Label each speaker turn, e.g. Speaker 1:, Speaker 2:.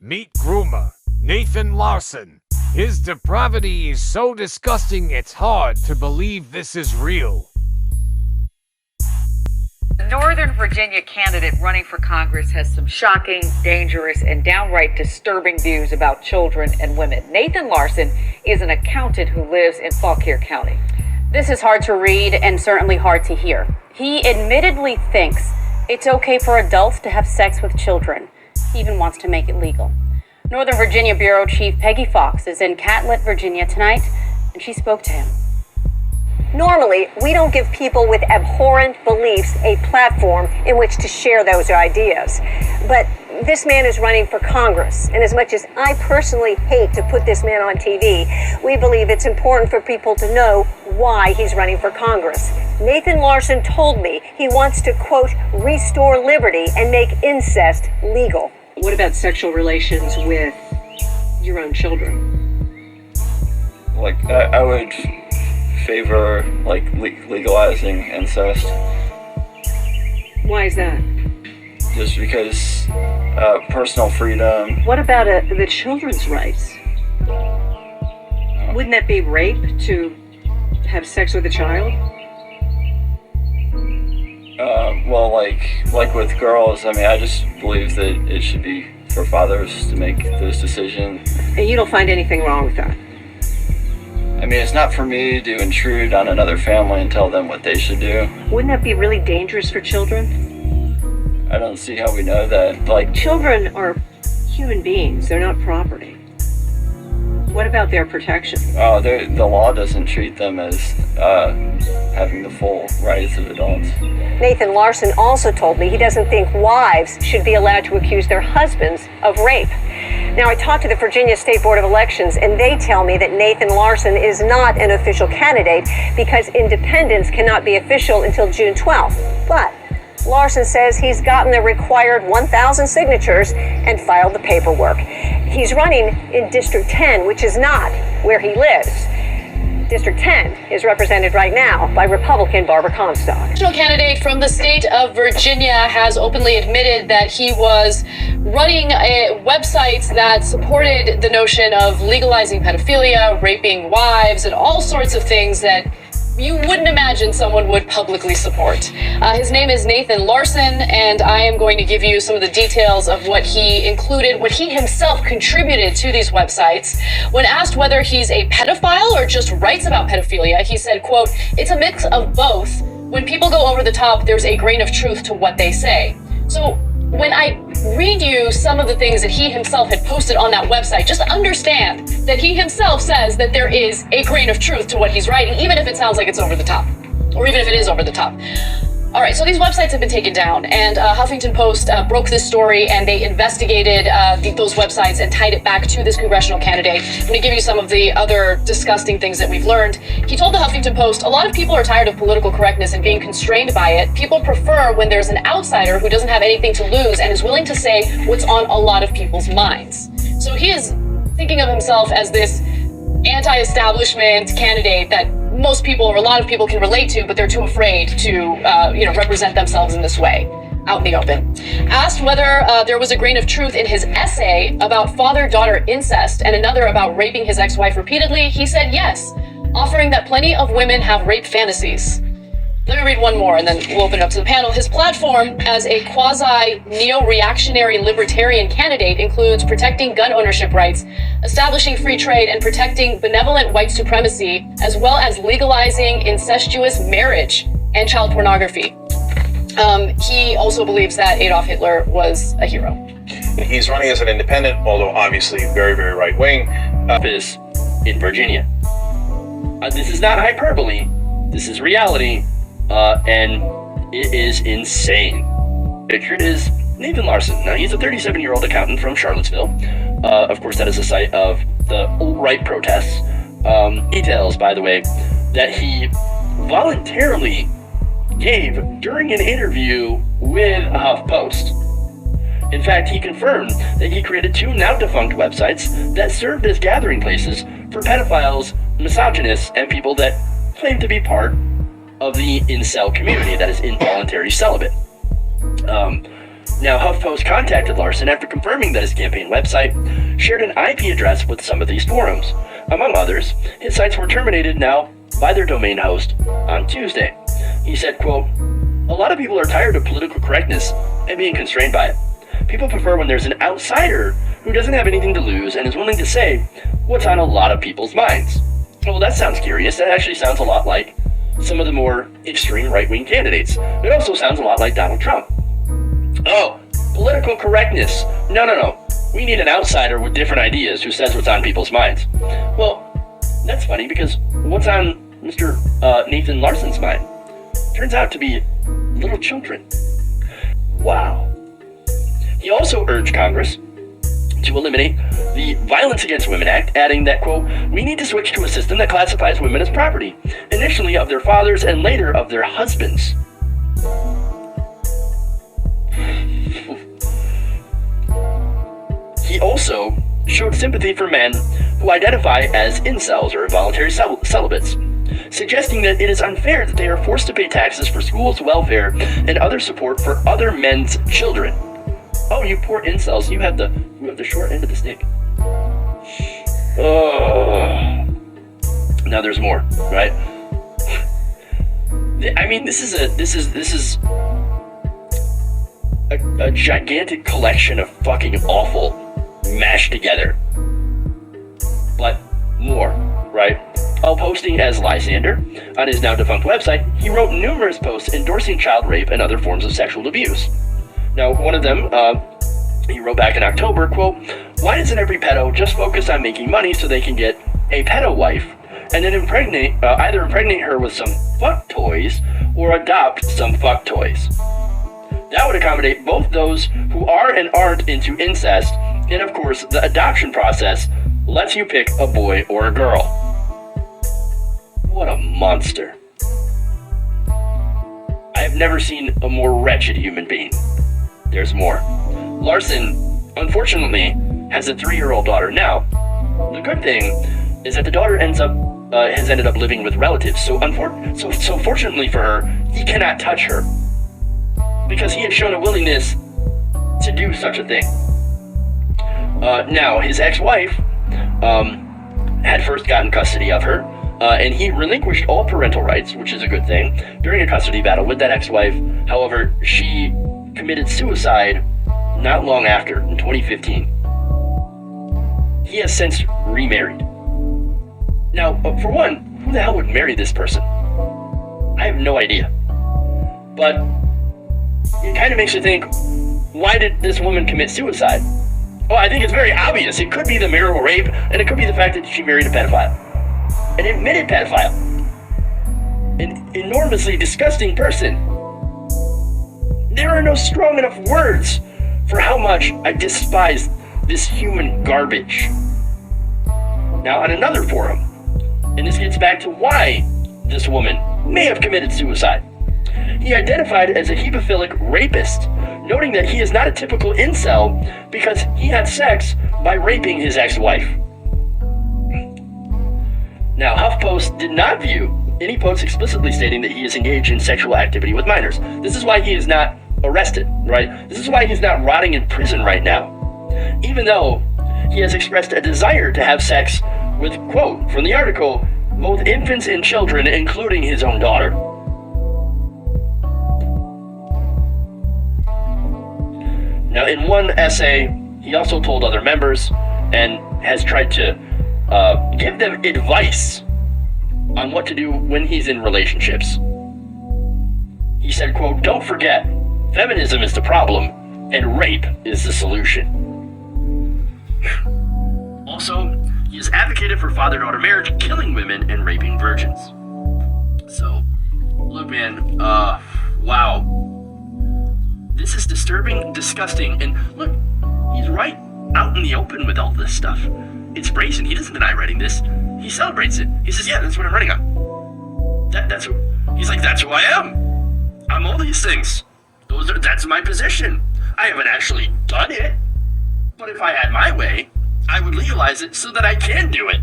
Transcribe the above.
Speaker 1: Meet Groomer, Nathan Larson. His depravity is so disgusting it's hard to believe this is real.
Speaker 2: The Northern Virginia candidate running for Congress has some shocking, dangerous, and downright disturbing views about children and women. Nathan Larson is an accountant who lives in Fauquier County.
Speaker 3: This is hard to read and certainly hard to hear. He admittedly thinks it's okay for adults to have sex with children. He even wants to make it legal. Northern Virginia Bureau Chief Peggy Fox is in Catlett, Virginia tonight, and she spoke to him.
Speaker 4: Normally, we don't give people with abhorrent beliefs a platform in which to share those ideas. But this man is running for Congress, and as much as I personally hate to put this man on TV, we believe it's important for people to know why he's running for Congress. Nathan Larson told me he wants to, quote, restore liberty and make incest legal.
Speaker 5: What about sexual relations with your own children?
Speaker 6: I would favor legalizing incest.
Speaker 5: Why is that?
Speaker 6: Just because personal freedom.
Speaker 5: What about the children's rights? Wouldn't that be rape to have sex with a child?
Speaker 6: Like with girls, I just believe that it should be for fathers to make those decisions.
Speaker 5: And you don't find anything wrong with that?
Speaker 6: It's not for me to intrude on another family and tell them what they should do.
Speaker 5: Wouldn't that be really dangerous for children?
Speaker 6: I don't see how we know that.
Speaker 5: Children are human beings. They're not property. What about their protection?
Speaker 6: The law doesn't treat them as having the full rights of adults.
Speaker 4: Nathan Larson also told me he doesn't think wives should be allowed to accuse their husbands of rape. Now, I talked to the Virginia State Board of Elections, and they tell me that Nathan Larson is not an official candidate because independents cannot be official until June 12th. But Larson says he's gotten the required 1,000 signatures and filed the paperwork. He's running in District 10, which is not where he lives. District 10 is represented right now by Republican Barbara Comstock.
Speaker 7: National candidate from the state of Virginia has openly admitted that he was running websites that supported the notion of legalizing pedophilia, raping wives, and all sorts of things that you wouldn't imagine someone would publicly support. His name is Nathan Larson, and I am going to give you some of the details of what he included, what he himself contributed to these websites. When asked whether he's a pedophile or just writes about pedophilia, he said, quote, "It's a mix of both. When people go over the top, there's a grain of truth to what they say." So when I read you some of the things that he himself had posted on that website, just understand that he himself says that there is a grain of truth to what he's writing, even if it sounds like it's over the top, or even if it is over the top. All right, so these websites have been taken down, and Huffington Post broke this story, and they investigated those websites and tied it back to this congressional candidate. I'm going to give you some of the other disgusting things that we've learned. He told the Huffington Post, "A lot of people are tired of political correctness and being constrained by it. People prefer when there's an outsider who doesn't have anything to lose and is willing to say what's on a lot of people's minds." So he is thinking of himself as this anti-establishment candidate that most people, or a lot of people, can relate to, but they're too afraid to, represent themselves in this way, out in the open. Asked whether there was a grain of truth in his essay about father-daughter incest and another about raping his ex-wife repeatedly, he said yes, offering that plenty of women have rape fantasies. Let me read one more, and then we'll open it up to the panel. His platform as a quasi-neo-reactionary libertarian candidate includes protecting gun ownership rights, establishing free trade, and protecting benevolent white supremacy, as well as legalizing incestuous marriage and child pornography. He also believes that Adolf Hitler was a hero.
Speaker 8: He's running as an independent, although obviously very, very right-wing.
Speaker 9: Office in Virginia. This is not hyperbole. This is reality. And it is insane. Picture is Nathan Larson. Now, he's a 37-year-old accountant from Charlottesville. Of course, that is the site of the alt-right protests. Details, by the way, that he voluntarily gave during an interview with HuffPost. In fact, he confirmed that he created two now-defunct websites that served as gathering places for pedophiles, misogynists, and people that claim to be part of the incel community, that is involuntary celibate. Now, HuffPost contacted Larson after confirming that his campaign website shared an IP address with some of these forums. Among others, his sites were terminated now by their domain host on Tuesday. He said, quote, "A lot of people are tired of political correctness and being constrained by it. People prefer when there's an outsider who doesn't have anything to lose and is willing to say what's on a lot of people's minds." Well, that sounds curious. That actually sounds a lot like some of the more extreme right-wing candidates. It also sounds a lot like Donald Trump. Oh, political correctness. No. We need an outsider with different ideas who says what's on people's minds. Well, that's funny because what's on Mr. Nathan Larson's mind turns out to be little children. Wow. He also urged Congress to eliminate the Violence Against Women Act, adding that, quote, "We need to switch to a system that classifies women as property, initially of their fathers and later of their husbands." He also showed sympathy for men who identify as incels or involuntary celibates, suggesting that it is unfair that they are forced to pay taxes for schools, welfare, and other support for other men's children. Oh, you poor incels, you have the short end of the stick. Oh. Now there's more, right? I mean, this is a gigantic collection of fucking awful mashed together. But more, right? While posting as Lysander on his now defunct website, he wrote numerous posts endorsing child rape and other forms of sexual abuse. Now, one of them, he wrote back in October, quote, "Why doesn't every pedo just focus on making money so they can get a pedo wife and then either impregnate her with some fuck toys or adopt some fuck toys? That would accommodate both those who are and aren't into incest, and of course, the adoption process lets you pick a boy or a girl." What a monster. I have never seen a more wretched human being. There's more. Larson, unfortunately, has a 3-year-old daughter now. The good thing is that the daughter has ended up living with relatives, so fortunately for her, he cannot touch her, because he had shown a willingness to do such a thing. Now, his ex-wife had first gotten custody of her, and he relinquished all parental rights, which is a good thing, during a custody battle with that ex-wife. However, she committed suicide not long after, in 2015. He has since remarried. Now, for one, who the hell would marry this person? I have no idea. But it kind of makes you think, why did this woman commit suicide? Well, I think it's very obvious. It could be the marital rape, and it could be the fact that she married a pedophile. An admitted pedophile. An enormously disgusting person. There are no strong enough words for how much I despise this human garbage. Now, on another forum, and this gets back to why this woman may have committed suicide, he identified as a hemophilic rapist, noting that he is not a typical incel because he had sex by raping his ex-wife. Now, HuffPost did not view any posts explicitly stating that he is engaged in sexual activity with minors. This is why he is not arrested, right? This is why he's not rotting in prison right now. Even though he has expressed a desire to have sex with, quote, from the article, both infants and children, including his own daughter. Now, in one essay, he also told other members and has tried to give them advice on what to do when he's in relationships. He said, quote, "Don't forget, feminism is the problem and rape is the solution." Also, he has advocated for father-daughter marriage, killing women and raping virgins. So, look, man, wow. This is disturbing, disgusting, and look, he's right out in the open with all this stuff. It's brazen. He doesn't deny writing this. He celebrates it. He says, yeah, that's what I'm running on. He's like, that's who I am. I'm all these things. That's my position. I haven't actually done it. But if I had my way, I would legalize it so that I can do it.